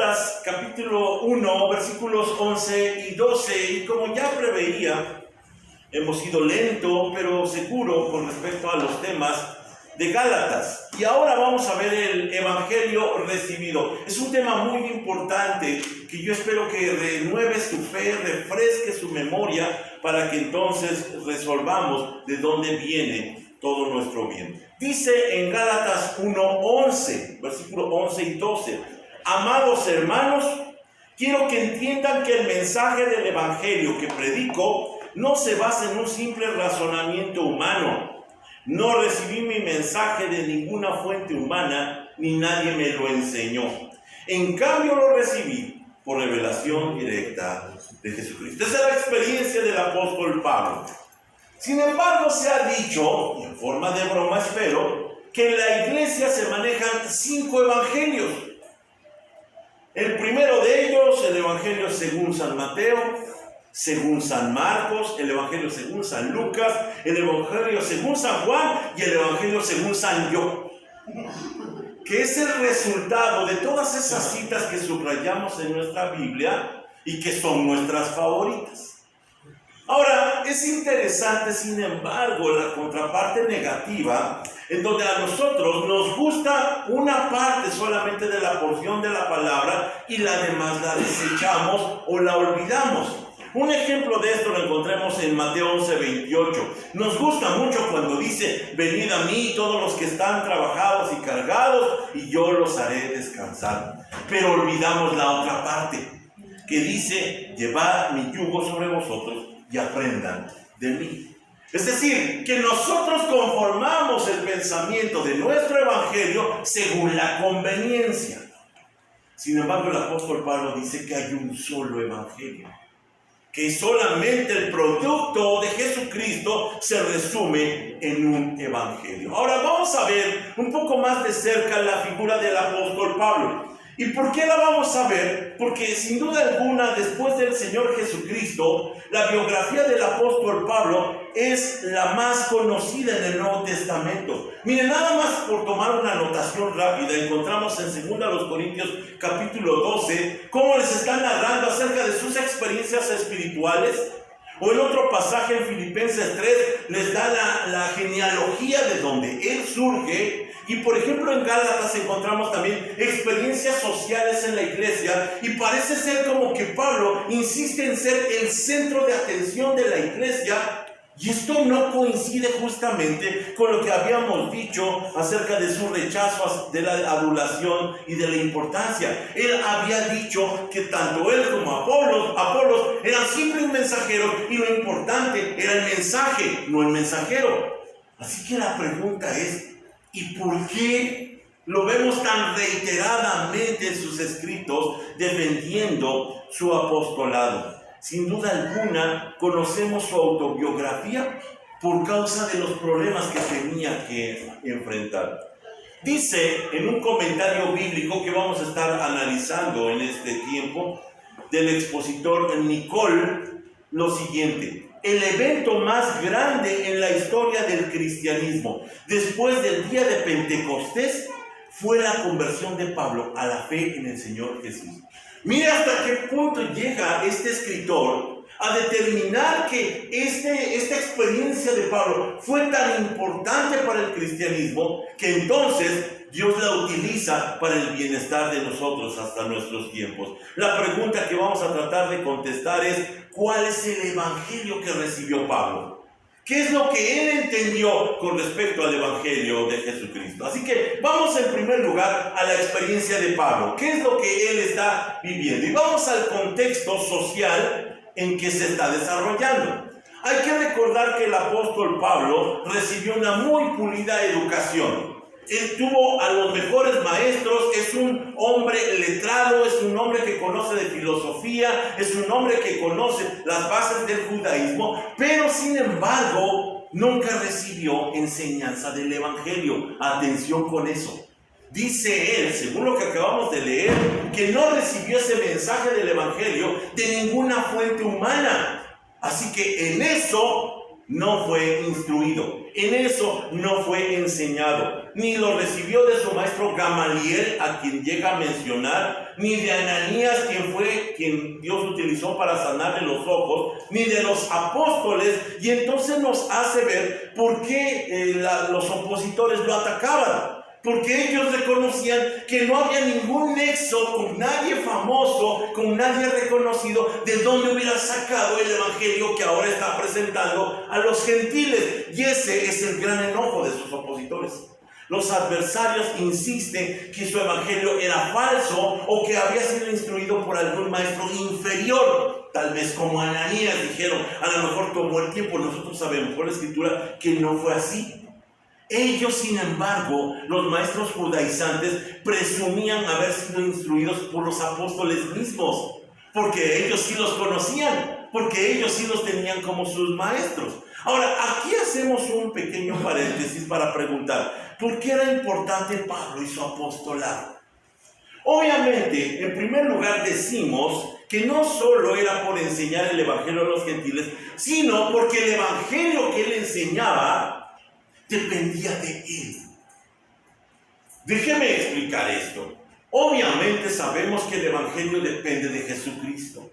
Gálatas capítulo 1, versículos 11 y 12, y como ya preveía, hemos ido lento pero seguro con respecto a los temas de Gálatas. Y ahora vamos a ver el evangelio recibido. Es un tema muy importante que yo espero que renueve su fe, refresque su memoria, para que entonces resolvamos de dónde viene todo nuestro bien. Dice en Gálatas 1:11, versículo 11 y 12: amados hermanos, quiero que entiendan que el mensaje del evangelio que predico no se basa en un simple razonamiento humano. No recibí mi mensaje de ninguna fuente humana, ni nadie me lo enseñó. En cambio lo recibí por revelación directa de Jesucristo. Esa es la experiencia del apóstol Pablo. Sin embargo, se ha dicho, y en forma de broma espero, que en la iglesia se manejan 5 evangelios. El primero de ellos, el evangelio según San Mateo, según San Marcos, el evangelio según San Lucas, el evangelio según San Juan y el evangelio según San Yo, que es el resultado de todas esas citas que subrayamos en nuestra Biblia y que son nuestras favoritas. Ahora, es interesante, sin embargo, la contraparte negativa, en donde a nosotros nos gusta una parte solamente de la porción de la palabra y la demás la desechamos o la olvidamos. Un ejemplo de esto lo encontramos en Mateo 11:28. Nos gusta mucho cuando dice: venid a mí todos los que están trabajados y cargados, y yo los haré descansar. Pero olvidamos la otra parte, que dice: llevad mi yugo sobre vosotros y aprendan de mí. Es decir, que nosotros conformamos el pensamiento de nuestro evangelio según la conveniencia. Sin embargo, el apóstol Pablo dice que hay un solo evangelio, que solamente el producto de Jesucristo se resume en un evangelio. Ahora vamos a ver un poco más de cerca la figura del apóstol Pablo. ¿Y por qué la vamos a ver? Porque sin duda alguna, después del Señor Jesucristo, la biografía del apóstol Pablo es la más conocida en el Nuevo Testamento. Miren, nada más por tomar una anotación rápida, encontramos en 2 Corintios capítulo 12, cómo les están narrando acerca de sus experiencias espirituales. O en otro pasaje en Filipenses 3 les da la genealogía de donde él surge. Y por ejemplo en Gálatas encontramos también experiencias sociales en la iglesia. Y parece ser como que Pablo insiste en ser el centro de atención de la iglesia. Y esto no coincide justamente con lo que habíamos dicho acerca de su rechazo de la adulación y de la importancia. Él había dicho que tanto él como Apolos eran siempre mensajeros, y lo importante era el mensaje, no el mensajero. Así que la pregunta es: ¿y por qué lo vemos tan reiteradamente en sus escritos defendiendo su apostolado? Sin duda alguna, conocemos su autobiografía por causa de los problemas que tenía que enfrentar. Dice en un comentario bíblico que vamos a estar analizando en este tiempo, del expositor Nicole, lo siguiente: el evento más grande en la historia del cristianismo, después del día de Pentecostés, fue la conversión de Pablo a la fe en el Señor Jesús. Mira hasta qué punto llega este escritor a determinar que esta experiencia de Pablo fue tan importante para el cristianismo, que entonces Dios la utiliza para el bienestar de nosotros hasta nuestros tiempos. La pregunta que vamos a tratar de contestar es: ¿cuál es el evangelio que recibió Pablo? ¿Qué es lo que él entendió con respecto al evangelio de Jesucristo? Así que vamos en primer lugar a la experiencia de Pablo. ¿Qué es lo que él está viviendo? Y vamos al contexto social en que se está desarrollando. Hay que recordar que el apóstol Pablo recibió una muy pulida educación. Él tuvo a los mejores maestros, es un hombre letrado, es un hombre que conoce de filosofía, es un hombre que conoce las bases del judaísmo, pero sin embargo nunca recibió enseñanza del evangelio. Atención con eso. Dice él, según lo que acabamos de leer, que no recibió ese mensaje del evangelio de ninguna fuente humana. Así que en eso no fue instruido, en eso no fue enseñado, ni lo recibió de su maestro Gamaliel, a quien llega a mencionar, ni de Ananías, quien Dios utilizó para sanarle los ojos, ni de los apóstoles. Y entonces nos hace ver por qué los opositores lo atacaban. Porque ellos reconocían que no había ningún nexo con nadie famoso, con nadie reconocido, de donde hubiera sacado el evangelio que ahora está presentando a los gentiles. Y ese es el gran enojo de sus opositores. Los adversarios insisten que su evangelio era falso o que había sido instruido por algún maestro inferior. Tal vez como Ananías dijeron, a lo mejor tomó el tiempo. Nosotros sabemos por la escritura que no fue así. Ellos, sin embargo, los maestros judaizantes presumían haber sido instruidos por los apóstoles mismos, porque ellos sí los conocían, porque ellos sí los tenían como sus maestros. Ahora, aquí hacemos un pequeño paréntesis para preguntar, ¿por qué era importante Pablo y su apostolado? Obviamente, en primer lugar decimos que no solo era por enseñar el evangelio a los gentiles, sino porque el evangelio que él enseñaba dependía de él. Déjeme explicar esto. Obviamente sabemos que el evangelio depende de Jesucristo.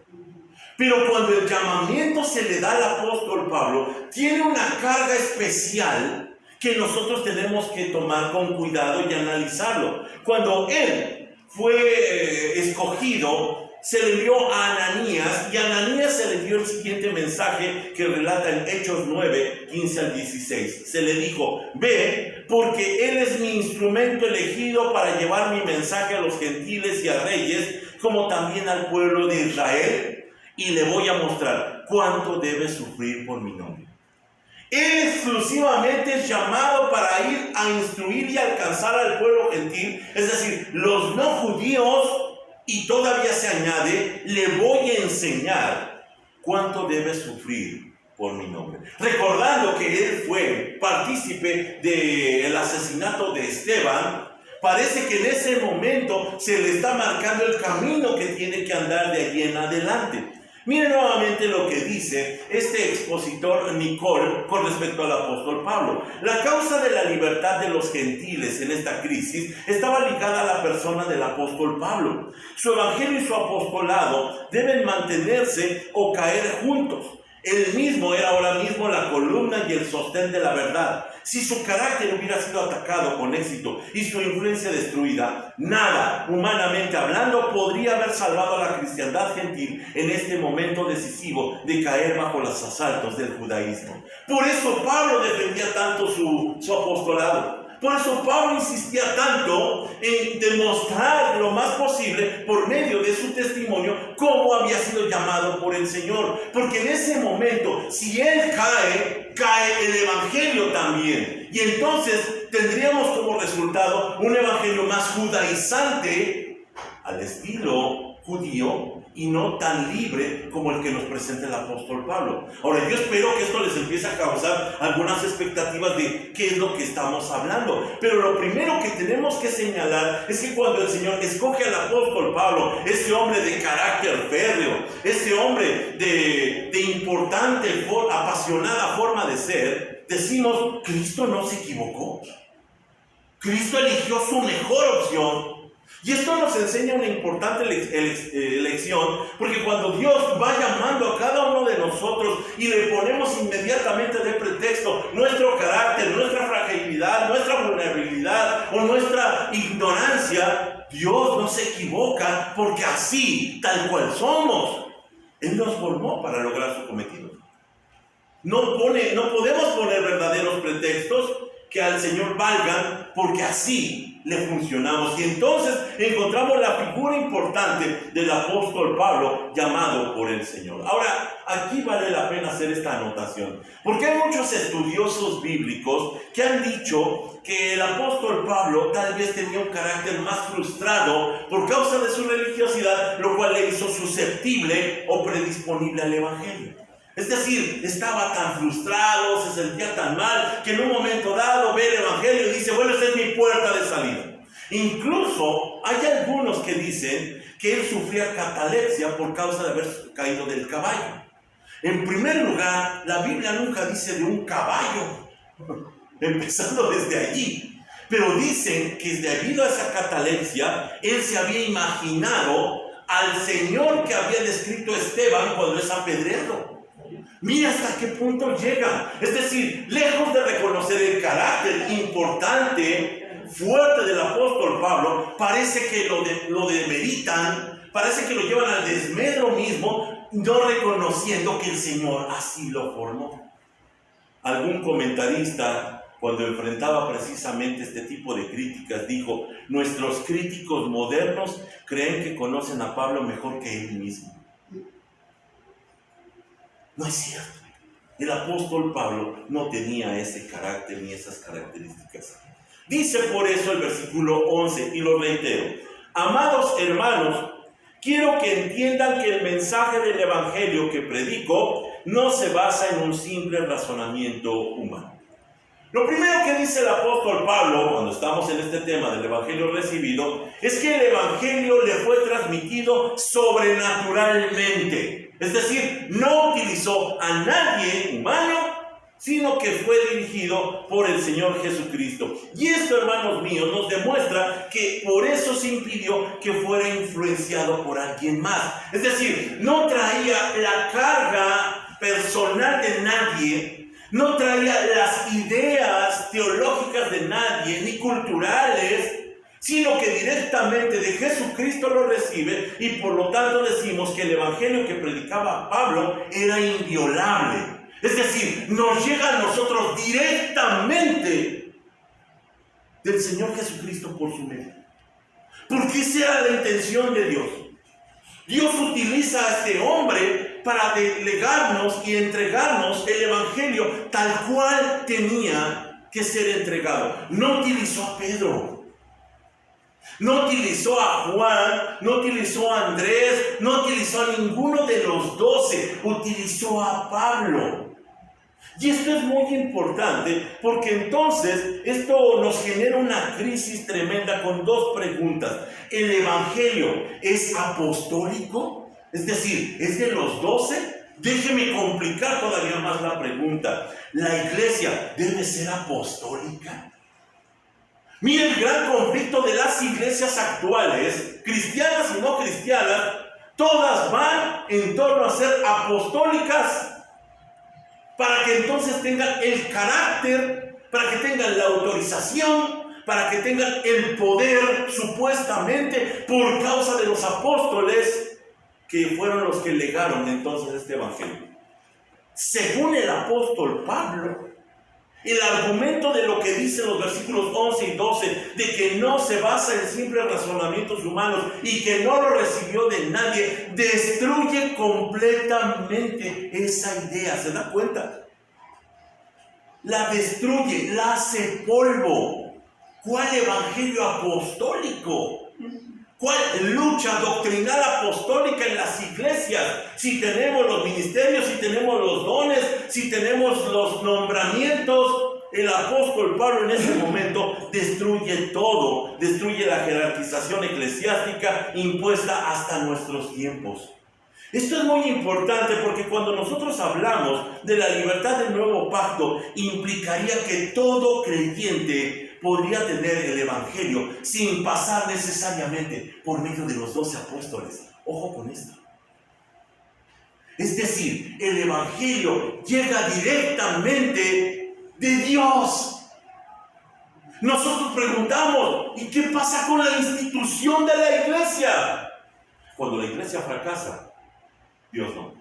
Pero cuando el llamamiento se le da al apóstol Pablo, tiene una carga especial que nosotros tenemos que tomar con cuidado y analizarlo. Cuando él fue escogido, se le envió a Ananías, y a Ananías se le dio el siguiente mensaje que relata en Hechos 9, 15 al 16. Se le dijo: ve, porque él es mi instrumento elegido para llevar mi mensaje a los gentiles y a reyes, como también al pueblo de Israel, y le voy a mostrar cuánto debe sufrir por mi nombre. Él exclusivamente es llamado para ir a instruir y alcanzar al pueblo gentil, es decir, los no judíos. Y todavía se añade, le voy a enseñar cuánto debe sufrir por mi nombre. Recordando que él fue partícipe del asesinato de Esteban, parece que en ese momento se le está marcando el camino que tiene que andar de allí en adelante. Miren nuevamente lo que dice este expositor Nicole con respecto al apóstol Pablo. La causa de la libertad de los gentiles en esta crisis estaba ligada a la persona del apóstol Pablo. Su evangelio y su apostolado deben mantenerse o caer juntos. Él mismo era ahora mismo la columna y el sostén de la verdad. Si su carácter hubiera sido atacado con éxito y su influencia destruida, nada, humanamente hablando, podría haber salvado a la cristiandad gentil en este momento decisivo de caer bajo los asaltos del judaísmo. Por eso Pablo defendía tanto su apostolado. Por eso Pablo insistía tanto en demostrar lo más posible por medio de su testimonio cómo había sido llamado por el Señor. Porque en ese momento, si él cae el evangelio también. Y entonces tendríamos como resultado un evangelio más judaizante al estilo judío y no tan libre como el que nos presenta el apóstol Pablo. Ahora, yo espero que esto les empiece a causar algunas expectativas de qué es lo que estamos hablando. Pero lo primero que tenemos que señalar es que cuando el Señor escoge al apóstol Pablo, ese hombre de carácter férreo, ese hombre de importante, apasionada forma de ser, decimos: Cristo no se equivocó. Cristo eligió su mejor opción. Y esto nos enseña una importante lección, porque cuando Dios va llamando a cada uno de nosotros y le ponemos inmediatamente de pretexto nuestro carácter, nuestra fragilidad, nuestra vulnerabilidad o nuestra ignorancia, Dios no se equivoca, porque así, tal cual somos, Él nos formó para lograr su cometido. No podemos poner verdaderos pretextos que al Señor valgan, porque así le funcionamos. Y entonces encontramos la figura importante del apóstol Pablo, llamado por el Señor. Ahora, aquí vale la pena hacer esta anotación, porque hay muchos estudiosos bíblicos que han dicho que el apóstol Pablo tal vez tenía un carácter más frustrado por causa de su religiosidad, lo cual le hizo susceptible o predisponible al evangelio. Es decir, estaba tan frustrado, se sentía tan mal, que en un momento dado ve el evangelio y dice: bueno, esta es mi puerta de salida. Incluso hay algunos que dicen que él sufría catalepsia por causa de haber caído del caballo. En primer lugar, la Biblia nunca dice de un caballo, empezando desde allí. Pero dicen que debido a esa catalepsia, él se había imaginado al Señor que había descrito Esteban cuando es apedreado. Mira hasta qué punto llega. Es decir, lejos de reconocer el carácter importante, fuerte del apóstol Pablo, parece que lo demeritan, parece que lo llevan al desmedro mismo, no reconociendo que el Señor así lo formó. Algún comentarista, cuando enfrentaba precisamente este tipo de críticas, dijo: nuestros críticos modernos creen que conocen a Pablo mejor que él mismo. No es cierto. El apóstol Pablo no tenía ese carácter ni esas características. Dice por eso el versículo 11, y lo reitero: amados hermanos, quiero que entiendan que el mensaje del evangelio que predico no se basa en un simple razonamiento humano. Lo primero que dice el apóstol Pablo cuando estamos en este tema del evangelio recibido es que el evangelio le fue transmitido sobrenaturalmente. Es decir, no utilizó a nadie humano, sino que fue dirigido por el Señor Jesucristo. Y esto, hermanos míos, nos demuestra que por eso se impidió que fuera influenciado por alguien más. Es decir, no traía la carga personal de nadie, no traía las ideas teológicas de nadie, ni culturales, sino que directamente de Jesucristo lo recibe, y por lo tanto decimos que el evangelio que predicaba Pablo era inviolable. Es decir, nos llega a nosotros directamente del Señor Jesucristo por su medio. Porque esa era la intención de Dios. Dios utiliza a este hombre para delegarnos y entregarnos el evangelio tal cual tenía que ser entregado. No utilizó a Pedro, no utilizó a Juan, no utilizó a Andrés, no utilizó a ninguno de los 12, utilizó a Pablo. Y esto es muy importante porque entonces esto nos genera una crisis tremenda con dos preguntas. ¿El evangelio es apostólico? Es decir, ¿es de los 12? Déjeme complicar todavía más la pregunta. ¿La iglesia debe ser apostólica? Mira el gran conflicto de las iglesias actuales, cristianas y no cristianas, todas van en torno a ser apostólicas, para que entonces tengan el carácter, para que tengan la autorización, para que tengan el poder, supuestamente, por causa de los apóstoles, que fueron los que legaron entonces este evangelio. Según el apóstol Pablo, el argumento de lo que dicen los versículos 11 y 12, de que no se basa en simples razonamientos humanos y que no lo recibió de nadie, destruye completamente esa idea. ¿Se da cuenta? La destruye, la hace polvo. ¿Cuál evangelio apostólico? ¿Cuál lucha doctrinal apostólica en las iglesias? Si tenemos los ministerios, si tenemos los dones, si tenemos los nombramientos, el apóstol Pablo en ese momento destruye todo, destruye la jerarquización eclesiástica impuesta hasta nuestros tiempos. Esto es muy importante porque cuando nosotros hablamos de la libertad del nuevo pacto, implicaría que todo creyente podría tener el evangelio sin pasar necesariamente por medio de los 12 apóstoles. Ojo con esto. Es decir, el evangelio llega directamente de Dios. Nosotros preguntamos, ¿y qué pasa con la institución de la iglesia? Cuando la iglesia fracasa, Dios no.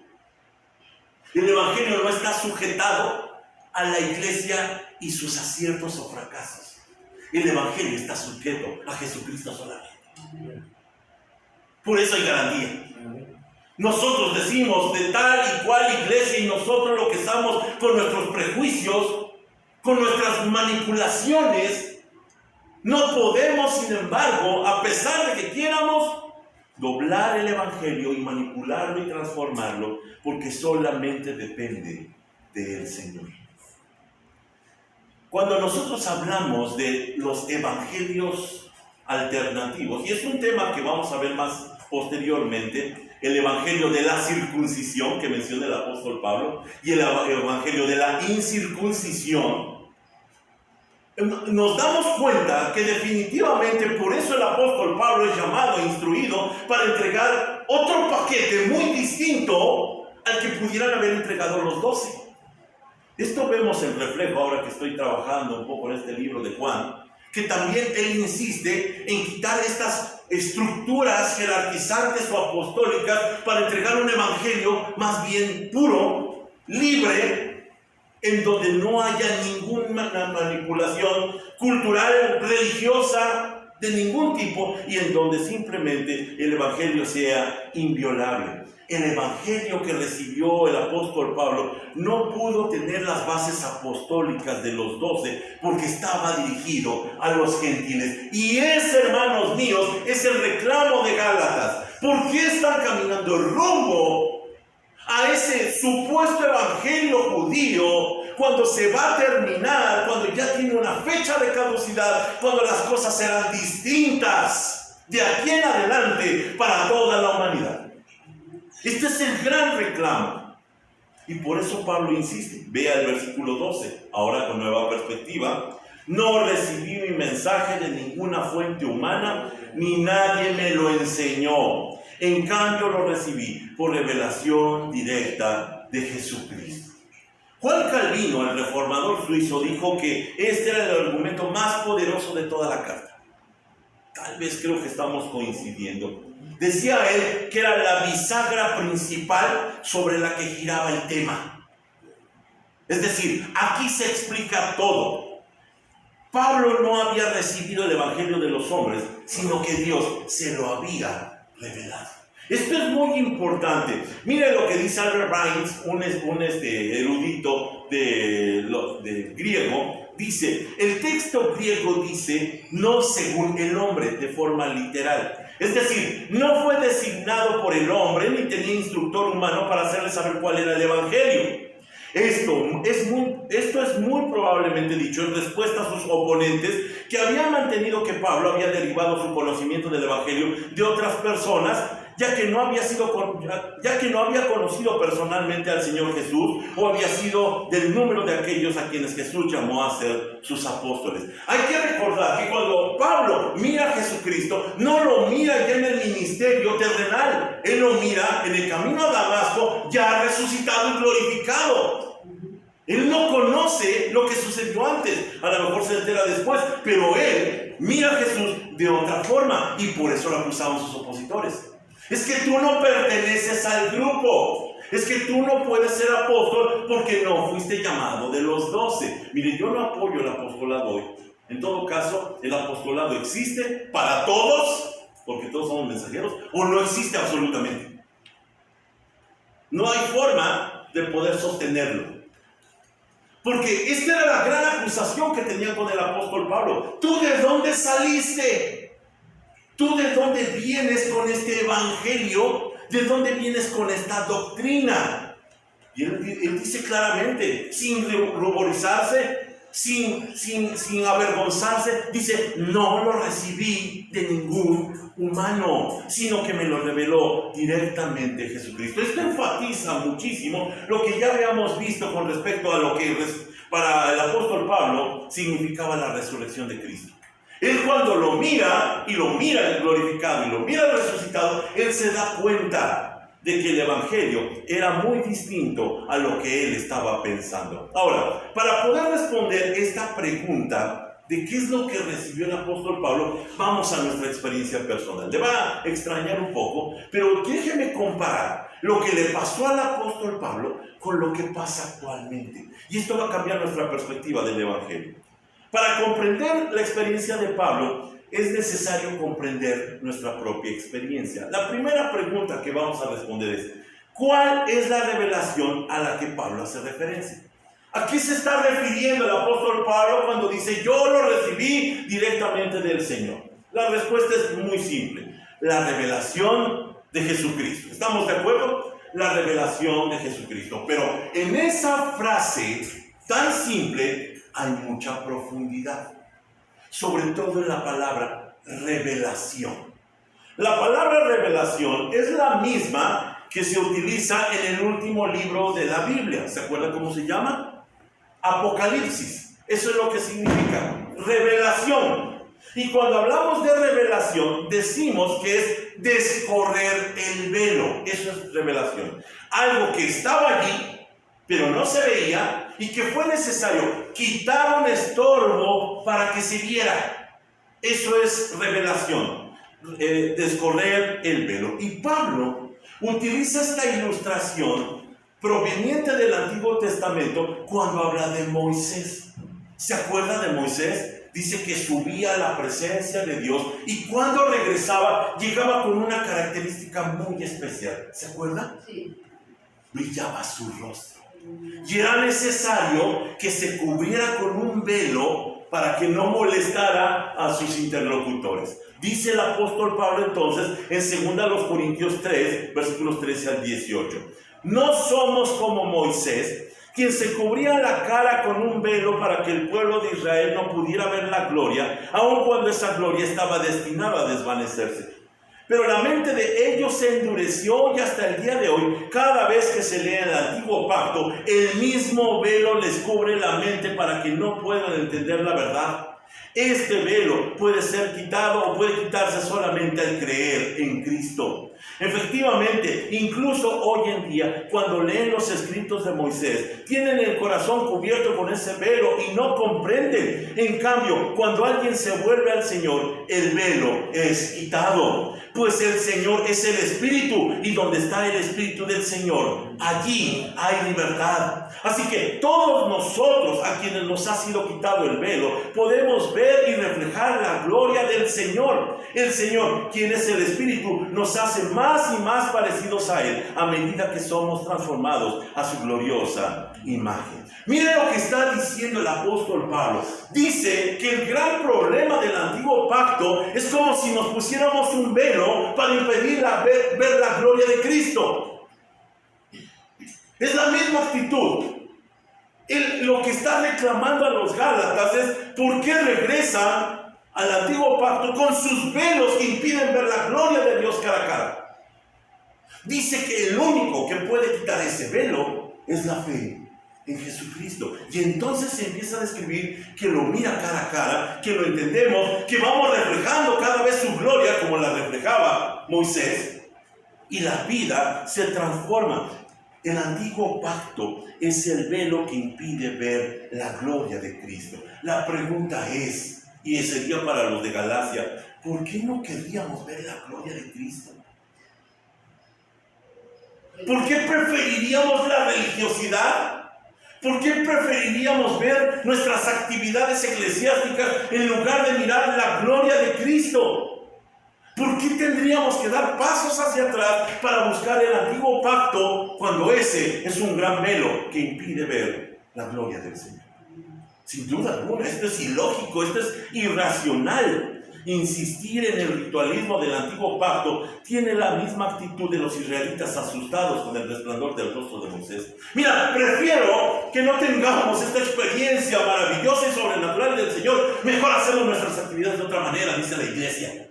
El evangelio no está sujetado a la iglesia y sus aciertos o fracasos. El evangelio está sujeto a Jesucristo solamente. Por eso hay garantía. Nosotros decimos de tal y cual iglesia, y nosotros lo que estamos con nuestros prejuicios, con nuestras manipulaciones, no podemos, sin embargo, a pesar de que quieramos, doblar el evangelio y manipularlo y transformarlo, porque solamente depende del Señor. Cuando nosotros hablamos de los evangelios alternativos, y es un tema que vamos a ver más posteriormente, el evangelio de la circuncisión que menciona el apóstol Pablo y el evangelio de la incircuncisión, nos damos cuenta que definitivamente por eso el apóstol Pablo es llamado e instruido para entregar otro paquete muy distinto al que pudieran haber entregado los 12. Esto vemos en reflejo ahora que estoy trabajando un poco en este libro de Juan, que también él insiste en quitar estas estructuras jerarquizantes o apostólicas para entregar un evangelio más bien puro, libre, en donde no haya ninguna manipulación cultural, religiosa, de ningún tipo, y en donde simplemente el evangelio sea inviolable. El evangelio que recibió el apóstol Pablo no pudo tener las bases apostólicas de los 12 porque estaba dirigido a los gentiles. Y ese, hermanos míos, es el reclamo de Gálatas. ¿Por qué están caminando rumbo a ese supuesto evangelio judío cuando se va a terminar, cuando ya tiene una fecha de caducidad, cuando las cosas serán distintas de aquí en adelante para toda la humanidad? Este es el gran reclamo. Y por eso Pablo insiste. Vea el versículo 12, ahora con nueva perspectiva. No recibí mi mensaje de ninguna fuente humana, ni nadie me lo enseñó. En cambio lo recibí por revelación directa de Jesucristo. Juan Calvino, el reformador suizo, dijo que este era el argumento más poderoso de toda la carta. Tal vez creo que estamos coincidiendo. Decía él que era la bisagra principal sobre la que giraba el tema. Es decir, aquí se explica todo. Pablo no había recibido el evangelio de los hombres, sino que Dios se lo había revelado. Esto es muy importante. Mire lo que dice Albert Rines, un erudito de griego. Dice, el texto griego dice, no según el hombre, de forma literal. Es decir, no fue designado por el hombre, ni tenía instructor humano para hacerle saber cuál era el evangelio. Esto es muy probablemente dicho en respuesta a sus oponentes que habían mantenido que Pablo había derivado su conocimiento del evangelio de otras personas, ya que no había conocido personalmente al Señor Jesús, o había sido del número de aquellos a quienes Jesús llamó a ser sus apóstoles. Hay que recordar que cuando Pablo mira a Jesucristo, no lo mira ya en el ministerio terrenal, él lo mira en el camino a Damasco, ya resucitado y glorificado. Él no conoce lo que sucedió antes, a lo mejor se entera después, pero él mira a Jesús de otra forma, y por eso lo acusaban sus opositores. Es que tú no perteneces al grupo. Es que tú no puedes ser apóstol porque no fuiste llamado de los 12. Mire, yo no apoyo el apostolado hoy. En todo caso, el apostolado existe para todos, porque todos somos mensajeros, o no existe absolutamente. No hay forma de poder sostenerlo. Porque esta era la gran acusación que tenían con el apóstol Pablo. ¿Tú de dónde saliste? ¿Tú de dónde vienes con este evangelio? ¿De dónde vienes con esta doctrina? Y él dice claramente, sin ruborizarse, sin avergonzarse, dice, no lo recibí de ningún humano, sino que me lo reveló directamente Jesucristo. Esto enfatiza muchísimo lo que ya habíamos visto con respecto a lo que para el apóstol Pablo significaba la resurrección de Cristo. Él cuando lo mira, y lo mira el glorificado, y lo mira el resucitado, él se da cuenta de que el evangelio era muy distinto a lo que él estaba pensando. Ahora, para poder responder esta pregunta de qué es lo que recibió el apóstol Pablo, vamos a nuestra experiencia personal. Le va a extrañar un poco, pero déjeme comparar lo que le pasó al apóstol Pablo con lo que pasa actualmente. Y esto va a cambiar nuestra perspectiva del evangelio. Para comprender la experiencia de Pablo, es necesario comprender nuestra propia experiencia. La primera pregunta que vamos a responder es, ¿cuál es la revelación a la que Pablo hace referencia? ¿A qué se está refiriendo el apóstol Pablo cuando dice, yo lo recibí directamente del Señor? La respuesta es muy simple, la revelación de Jesucristo. ¿Estamos de acuerdo? La revelación de Jesucristo. Pero en esa frase tan simple, hay mucha profundidad, sobre todo en la palabra revelación. La palabra revelación es la misma que se utiliza en el último libro de la Biblia. ¿Se acuerdan cómo se llama? Apocalipsis. Eso es lo que significa revelación. Y cuando hablamos de revelación, decimos que es descorrer el velo. Eso es revelación. Algo que estaba allí, pero no se veía, y que fue necesario quitar un estorbo para que se viera. Eso es revelación, descorrer el velo. Y Pablo utiliza esta ilustración proveniente del Antiguo Testamento cuando habla de Moisés. ¿Se acuerda de Moisés? Dice que subía a la presencia de Dios y cuando regresaba llegaba con una característica muy especial. ¿Se acuerda? Sí. Brillaba su rostro. Y era necesario que se cubriera con un velo para que no molestara a sus interlocutores. Dice el apóstol Pablo entonces en 2 Corintios 3, versículos 13 al 18. No somos como Moisés, quien se cubría la cara con un velo para que el pueblo de Israel no pudiera ver la gloria, aun cuando esa gloria estaba destinada a desvanecerse. Pero la mente de ellos se endureció y hasta el día de hoy, cada vez que se lee el antiguo pacto, el mismo velo les cubre la mente para que no puedan entender la verdad. Este velo puede ser quitado o puede quitarse solamente al creer en Cristo. Efectivamente, incluso hoy en día, cuando leen los escritos de Moisés, tienen el corazón cubierto con ese velo y no comprenden. En cambio, cuando alguien se vuelve al Señor, el velo es quitado. Pues el Señor es el Espíritu, y donde está el Espíritu del Señor, allí hay libertad. Así que todos nosotros, a quienes nos ha sido quitado el velo, podemos ver y reflejar la gloria del Señor. El Señor, quien es el Espíritu, nos hace más y más parecidos a Él a medida que somos transformados a su gloriosa imagen. Miren lo que está diciendo el apóstol Pablo. Dice que el gran problema del antiguo pacto es como si nos pusiéramos un velo para impedir ver la gloria de Cristo. Es la misma actitud. Lo que está reclamando a los Gálatas es ¿por qué regresan al antiguo pacto con sus velos que impiden ver la gloria de Dios cara a cara? Dice que el único que puede quitar ese velo es la fe en Jesucristo. Y entonces se empieza a describir que lo mira cara a cara, que lo entendemos, que vamos reflejando cada vez su gloria como la reflejaba Moisés, y la vida se transforma. El antiguo pacto es el velo que impide ver la gloria de Cristo. La pregunta es, y sería para los de Galacia, ¿por qué no queríamos ver la gloria de Cristo? ¿Por qué preferiríamos la religiosidad? ¿Por qué preferiríamos ver nuestras actividades eclesiásticas en lugar de mirar la gloria de Cristo? ¿Por qué tendríamos que dar pasos hacia atrás para buscar el antiguo pacto cuando ese es un gran velo que impide ver la gloria del Señor? Sin duda alguna, esto es ilógico, esto es irracional. Insistir en el ritualismo del antiguo pacto tiene la misma actitud de los israelitas asustados con el resplandor del rostro de Moisés. Mira, prefiero que no tengamos esta experiencia maravillosa y sobrenatural del Señor. Mejor hacemos nuestras actividades de otra manera, dice la iglesia.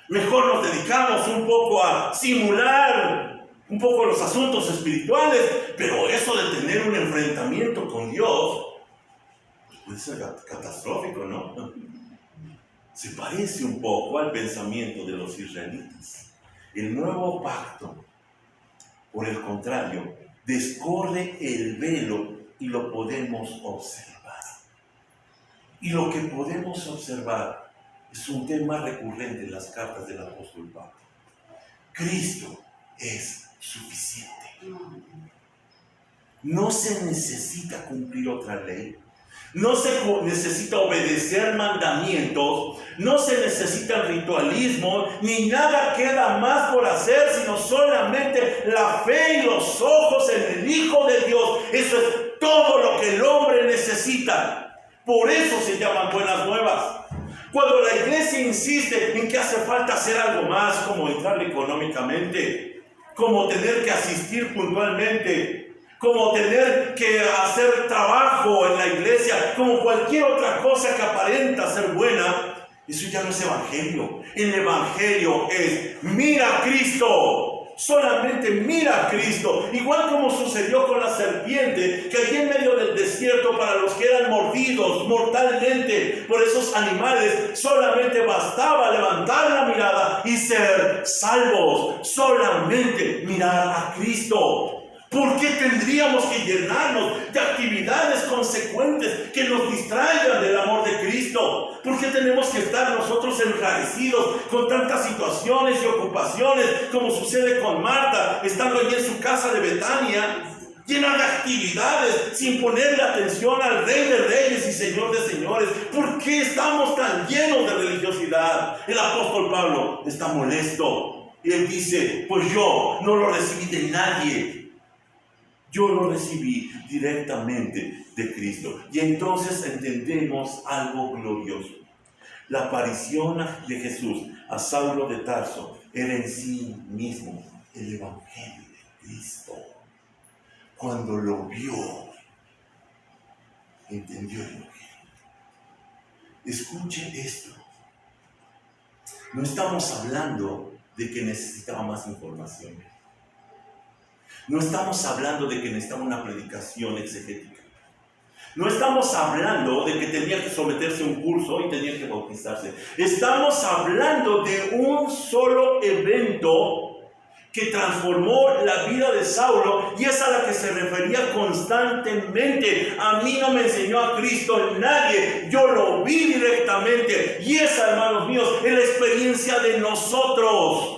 Mejor nos dedicamos un poco a simular un poco los asuntos espirituales, pero eso de tener un enfrentamiento con Dios puede ser catastrófico, ¿no? Se parece un poco al pensamiento de los israelitas. El nuevo pacto, por el contrario, descorre el velo y lo podemos observar. Y lo que podemos observar es un tema recurrente en las cartas del apóstol Pablo. Cristo es suficiente. No se necesita cumplir otra ley. No se necesita obedecer mandamientos, no se necesita ritualismo, ni nada queda más por hacer, sino solamente la fe y los ojos en el Hijo de Dios. Eso es todo lo que el hombre necesita. Por eso se llaman buenas nuevas. Cuando la iglesia insiste en que hace falta hacer algo más, como entrar económicamente, como tener que asistir puntualmente, como tener que hacer trabajo en la iglesia, como cualquier otra cosa que aparenta ser buena, Eso ya no es evangelio. El evangelio es: mira a Cristo. Solamente mira a Cristo. Igual como sucedió con la serpiente, que allí en medio del desierto, para los que eran mordidos mortalmente por esos animales, solamente bastaba levantar la mirada y ser salvos. Solamente mirar a Cristo. ¿Por qué tendríamos que llenarnos de actividades consecuentes que nos distraigan del amor de Cristo? ¿Por qué tenemos que estar nosotros enrarecidos con tantas situaciones y ocupaciones, como sucede con Marta, estando allí en su casa de Betania, llena de actividades, sin ponerle atención al Rey de Reyes y Señor de Señores? ¿Por qué estamos tan llenos de religiosidad? El apóstol Pablo está molesto y él dice: pues yo no lo recibí de nadie. Yo lo recibí directamente de Cristo. Y entonces entendemos algo glorioso. La aparición de Jesús a Saulo de Tarso era en sí mismo el evangelio de Cristo. Cuando lo vio, entendió el evangelio. Escuche esto. No estamos hablando de que necesitaba más información. No estamos hablando de que necesitaba una predicación exegética. No estamos hablando de que tenía que someterse a un curso y tenía que bautizarse. Estamos hablando de un solo evento que transformó la vida de Saulo, y es a la que se refería constantemente. A mí no me enseñó a Cristo nadie, yo lo vi directamente. Y esa, hermanos míos, es la experiencia de nosotros.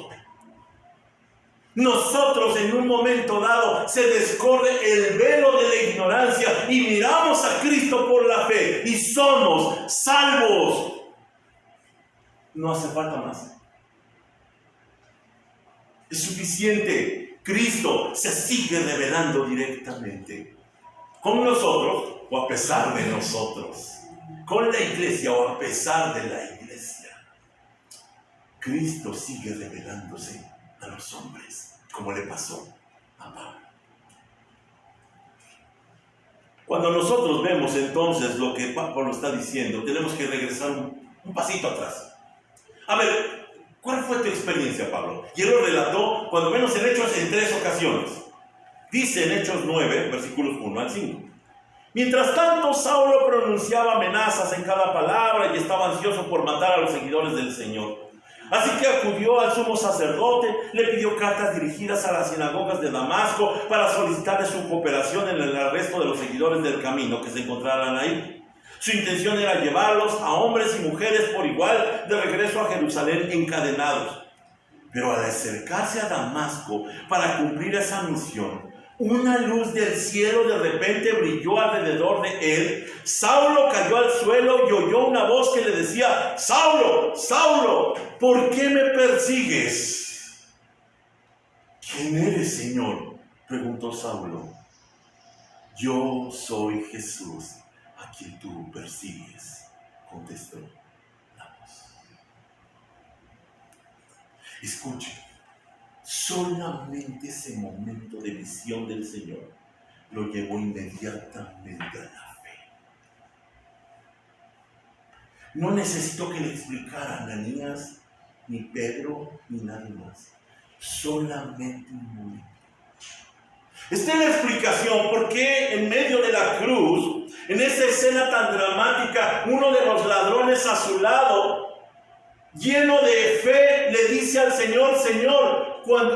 Nosotros en un momento dado se descorre el velo de la ignorancia y miramos a Cristo por la fe y somos salvos. No hace falta más. Es suficiente. Cristo se sigue revelando directamente con nosotros o a pesar de nosotros, con la iglesia o a pesar de la iglesia. Cristo sigue revelándose a los hombres, como le pasó a Pablo. Cuando nosotros vemos entonces lo que Pablo está diciendo, tenemos que regresar un pasito atrás. A ver, ¿cuál fue tu experiencia, Pablo? Y él lo relató, cuando menos en Hechos, en 3 ocasiones. Dice en Hechos 9, versículos 1 al 5. Mientras tanto, Saulo pronunciaba amenazas en cada palabra y estaba ansioso por matar a los seguidores del Señor. Así que acudió al sumo sacerdote, le pidió cartas dirigidas a las sinagogas de Damasco para solicitarle su cooperación en el arresto de los seguidores del camino que se encontraran ahí. Su intención era llevarlos a hombres y mujeres por igual de regreso a Jerusalén encadenados. Pero al acercarse a Damasco para cumplir esa misión, una luz del cielo de repente brilló alrededor de él. Saulo cayó al suelo y oyó una voz que le decía: Saulo, Saulo, ¿por qué me persigues? ¿Quién eres, Señor?, preguntó Saulo. Yo soy Jesús, a quien tú persigues, contestó la voz. Escuche. Solamente ese momento de visión del Señor lo llevó inmediatamente a la fe. No necesitó que le explicara a Ananías, ni Pedro, ni nadie más. Solamente un momento. Esta es la explicación por qué en medio de la cruz, en esa escena tan dramática, uno de los ladrones a su lado, lleno de fe, le dice al Señor: Señor,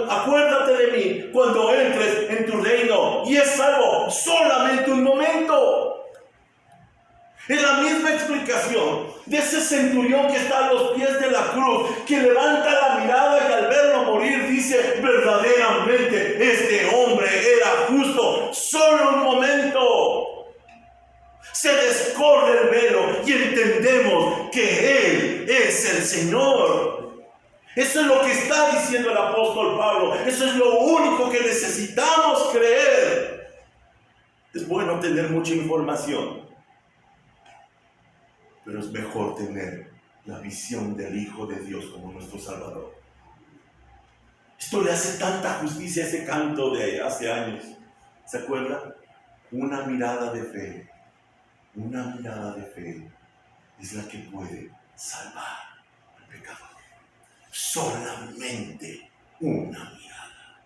acuérdate de mí cuando entres en tu reino. Y es salvo solamente un momento. Es la misma explicación de ese centurión que está a los pies de la cruz, que levanta la mirada y al verlo morir dice: verdaderamente este hombre era justo. Solo un momento. Se descorre el velo y entendemos que Él es el Señor. Eso es lo que está diciendo el apóstol Pablo. Eso es lo único que necesitamos creer. Es bueno tener mucha información, pero es mejor tener la visión del Hijo de Dios como nuestro Salvador. Esto le hace tanta justicia a ese canto de hace años. ¿Se acuerdan? Una mirada de fe. Una mirada de fe es la que puede salvar. pecador. Solamente una mirada.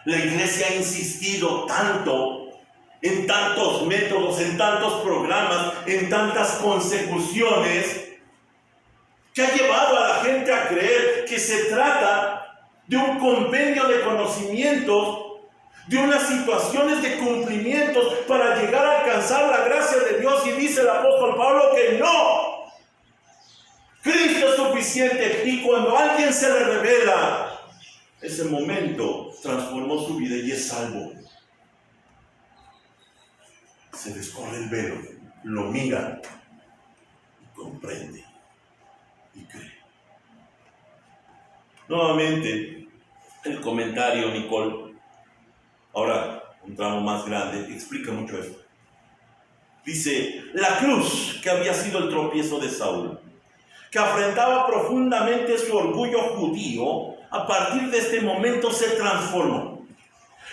La iglesia ha insistido tanto en tantos métodos, en tantos programas, en tantas consecuciones, que ha llevado a la gente a creer que se trata de un compendio de conocimientos, de unas situaciones de cumplimientos para llegar a alcanzar la gracia de Dios. Y dice el apóstol Pablo que no. Cristo es suficiente, y cuando a alguien se le revela, ese momento transformó su vida y es salvo. Se descorre el velo, lo mira y comprende y cree. Nuevamente, el comentario, Nicole, ahora un tramo más grande, explica mucho esto. Dice, la cruz que había sido el tropiezo de Saúl, que afrentaba profundamente su orgullo judío, a partir de este momento se transformó.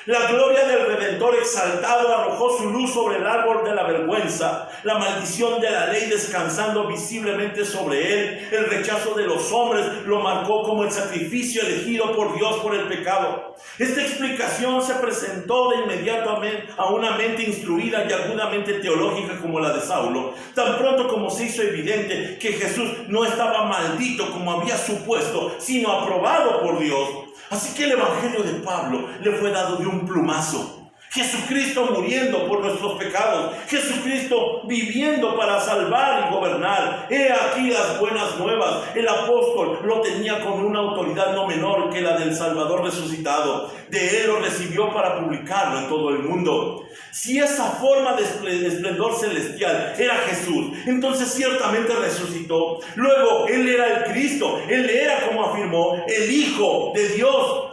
La gloria del Redentor exaltado arrojó su luz sobre el árbol de la vergüenza, la maldición de la ley descansando visiblemente sobre él, el rechazo de los hombres lo marcó como el sacrificio elegido por Dios por el pecado. Esta explicación se presentó de inmediato a una mente instruida y agudamente teológica como la de Saulo, tan pronto como se hizo evidente que Jesús no estaba maldito como había supuesto, sino aprobado por Dios. Así que el evangelio de Pablo le fue dado de un plumazo. Jesucristo muriendo por nuestros pecados, Jesucristo viviendo para salvar y gobernar. He aquí las buenas nuevas. El apóstol lo tenía con una autoridad no menor que la del Salvador resucitado. De él lo recibió para publicarlo en todo el mundo. Si esa forma de esplendor celestial era Jesús, entonces ciertamente resucitó. Luego, él era el Cristo, él era, como afirmó, el Hijo de Dios.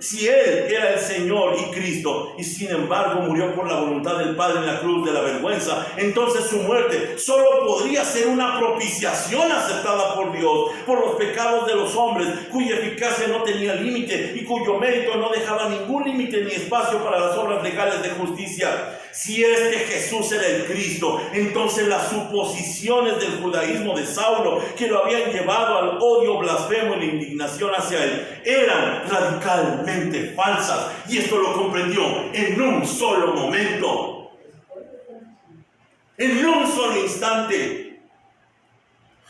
Si él era el Señor y Cristo, y sin embargo murió por la voluntad del Padre en la cruz de la vergüenza, entonces su muerte solo podría ser una propiciación aceptada por Dios por los pecados de los hombres, cuya eficacia no tenía límite y cuyo mérito no dejaba ningún límite ni espacio para las obras legales de justicia. Si este Jesús era el Cristo, entonces las suposiciones del judaísmo de Saulo, que lo habían llevado al odio blasfemo y la indignación hacia él, eran radicalmente falsas, y esto lo comprendió en un solo momento, en un solo instante.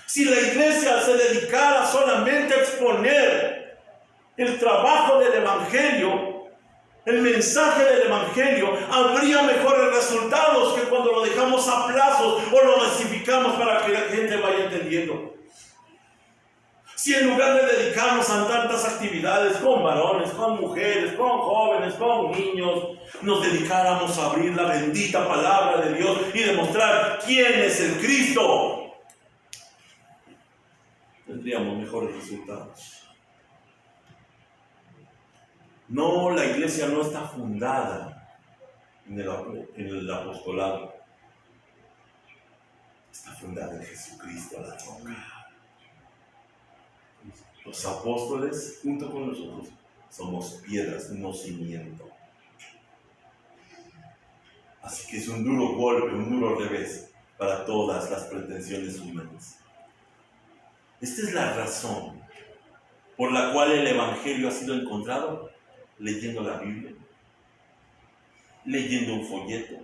Si la iglesia se dedicara solamente a exponer el trabajo del evangelio, el mensaje del evangelio, habría mejores resultados que cuando lo dejamos a plazos o lo masificamos para que la gente vaya entendiendo. Si en lugar de dedicarnos a tantas actividades con varones, con mujeres, con jóvenes, con niños, nos dedicáramos a abrir la bendita palabra de Dios y demostrar quién es el Cristo, tendríamos mejores resultados. No, la iglesia no está fundada en el apostolado. Está fundada en Jesucristo, la roca. Los apóstoles, junto con nosotros, somos piedras, no cimiento. Así que es un duro golpe, un duro revés para todas las pretensiones humanas. Esta es la razón por la cual el evangelio ha sido encontrado leyendo la Biblia, leyendo un folleto,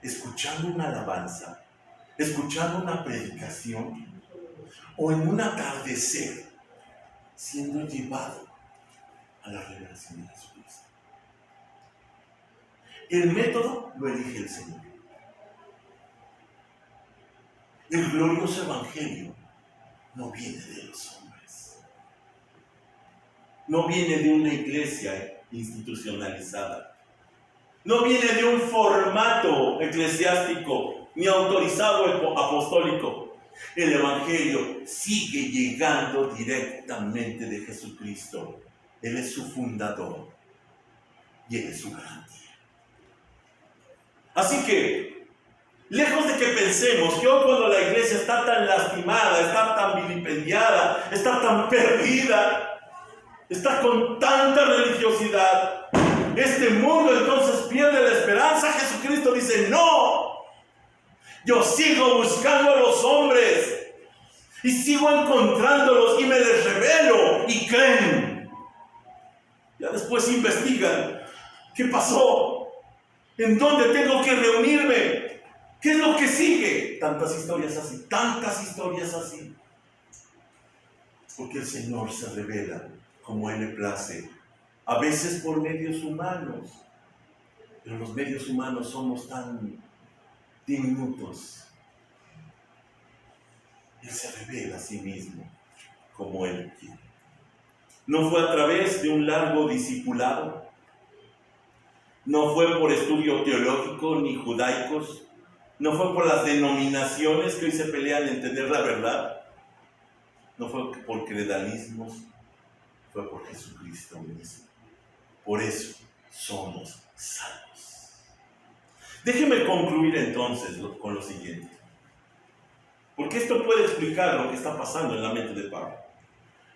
escuchando una alabanza, escuchando una predicación, o en un atardecer siendo llevado a la revelación de Jesucristo. El método lo elige el Señor. El glorioso evangelio no viene de los hombres. No viene de una iglesia institucionalizada. No viene de un formato eclesiástico ni autorizado apostólico. El evangelio sigue llegando directamente de Jesucristo. Él es su fundador y Él es su garantía. Así que, lejos de que pensemos que hoy, cuando la iglesia está tan lastimada, está tan vilipendiada, está tan perdida, está con tanta religiosidad, este mundo entonces pierde la esperanza, Jesucristo dice: no, yo sigo buscando a los hombres. Y sigo encontrándolos y me les revelo y creen. Ya después investigan. ¿Qué pasó? ¿En dónde tengo que reunirme? ¿Qué es lo que sigue? Tantas historias así, tantas historias así. Porque el Señor se revela como a Él le place. A veces por medios humanos. Pero los medios humanos somos tan diminutos. Él se revela a sí mismo como Él quiere. No fue a través de un largo discipulado. No fue por estudio teológico ni judaicos. No fue por las denominaciones que hoy se pelean en entender la verdad. No fue por credalismos. Fue por Jesucristo mismo. Por eso somos salvos. Déjeme concluir entonces con lo siguiente. Porque esto puede explicar lo que está pasando en la mente de Pablo.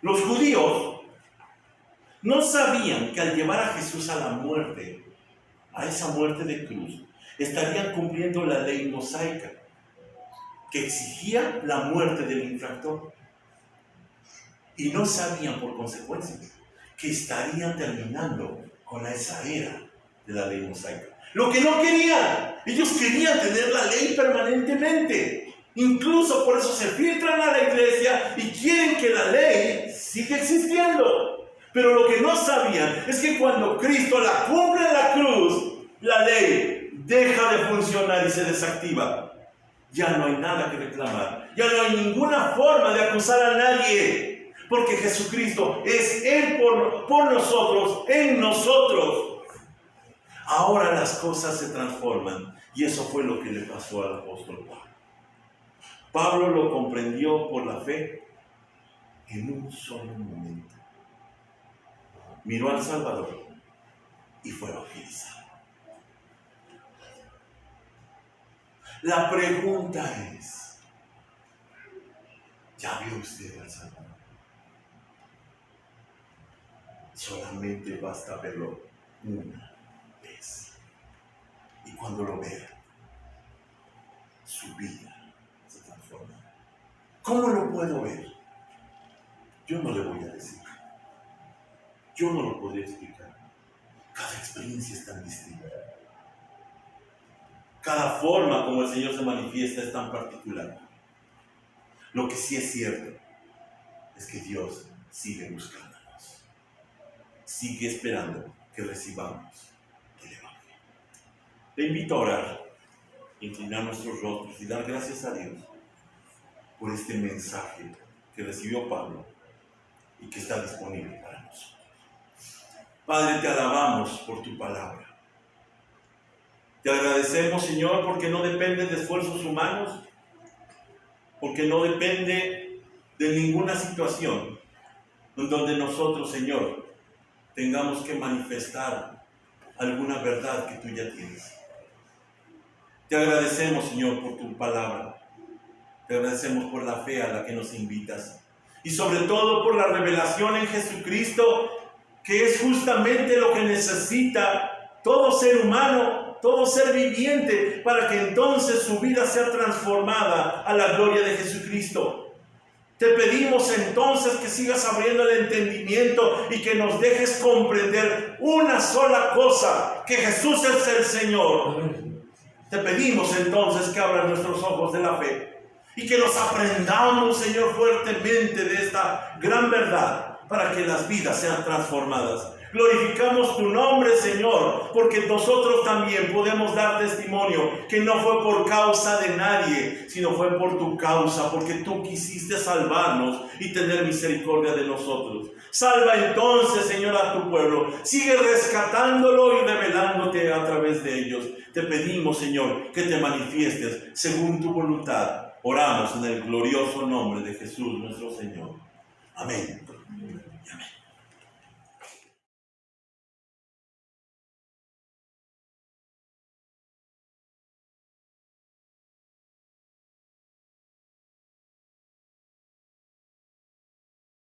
Los judíos no sabían que al llevar a Jesús a la muerte, a esa muerte de cruz, estarían cumpliendo la ley mosaica, que exigía la muerte del infractor. Y no sabían, por consecuencia, que estarían terminando con esa era de la ley mosaica. Lo que no querían, ellos querían tener la ley permanentemente. Incluso por eso se filtran a la iglesia y quieren que la ley siga existiendo. Pero lo que no sabían es que cuando Cristo la cumple en la cruz, la ley deja de funcionar y se desactiva. Ya no hay nada que reclamar. Ya no hay ninguna forma de acusar a nadie. Porque Jesucristo es Él por nosotros, en nosotros. Ahora las cosas se transforman. Y eso fue lo que le pasó al apóstol Pablo. Pablo lo comprendió por la fe en un solo momento. Miró al Salvador y fue bautizado. La pregunta es, ¿ya vio usted al Salvador? Solamente basta verlo una vez. Y cuando lo vea, su vida se transforma. ¿Cómo lo puedo ver? Yo no le voy a decir. Yo no lo podría explicar. Cada experiencia es tan distinta. Cada forma como el Señor se manifiesta es tan particular. Lo que sí es cierto es que Dios sigue buscándonos. Sigue esperando que recibamos el Evangelio. Le invito a orar, inclinar nuestros rostros y dar gracias a Dios por este mensaje que recibió Pablo y que está disponible para nosotros. Padre, te alabamos por tu palabra. Te agradecemos, Señor, porque no depende de esfuerzos humanos, porque no depende de ninguna situación en donde nosotros, Señor, tengamos que manifestar alguna verdad que tú ya tienes. Te agradecemos, Señor, por tu palabra. Te agradecemos por la fe a la que nos invitas. Y sobre todo por la revelación en Jesucristo, que es justamente lo que necesita todo ser humano, todo ser viviente, para que entonces su vida sea transformada a la gloria de Jesucristo. Te pedimos entonces que sigas abriendo el entendimiento y que nos dejes comprender una sola cosa, que Jesús es el Señor. Te pedimos entonces que abras nuestros ojos de la fe y que nos aprendamos, Señor, fuertemente de esta gran verdad para que las vidas sean transformadas. Glorificamos tu nombre, Señor, porque nosotros también podemos dar testimonio que no fue por causa de nadie, sino fue por tu causa, porque tú quisiste salvarnos y tener misericordia de nosotros. Salva entonces, Señor, a tu pueblo. Sigue rescatándolo y revelándote a través de ellos. Te pedimos, Señor, que te manifiestes según tu voluntad. Oramos en el glorioso nombre de Jesús, nuestro Señor. Amén. Amén.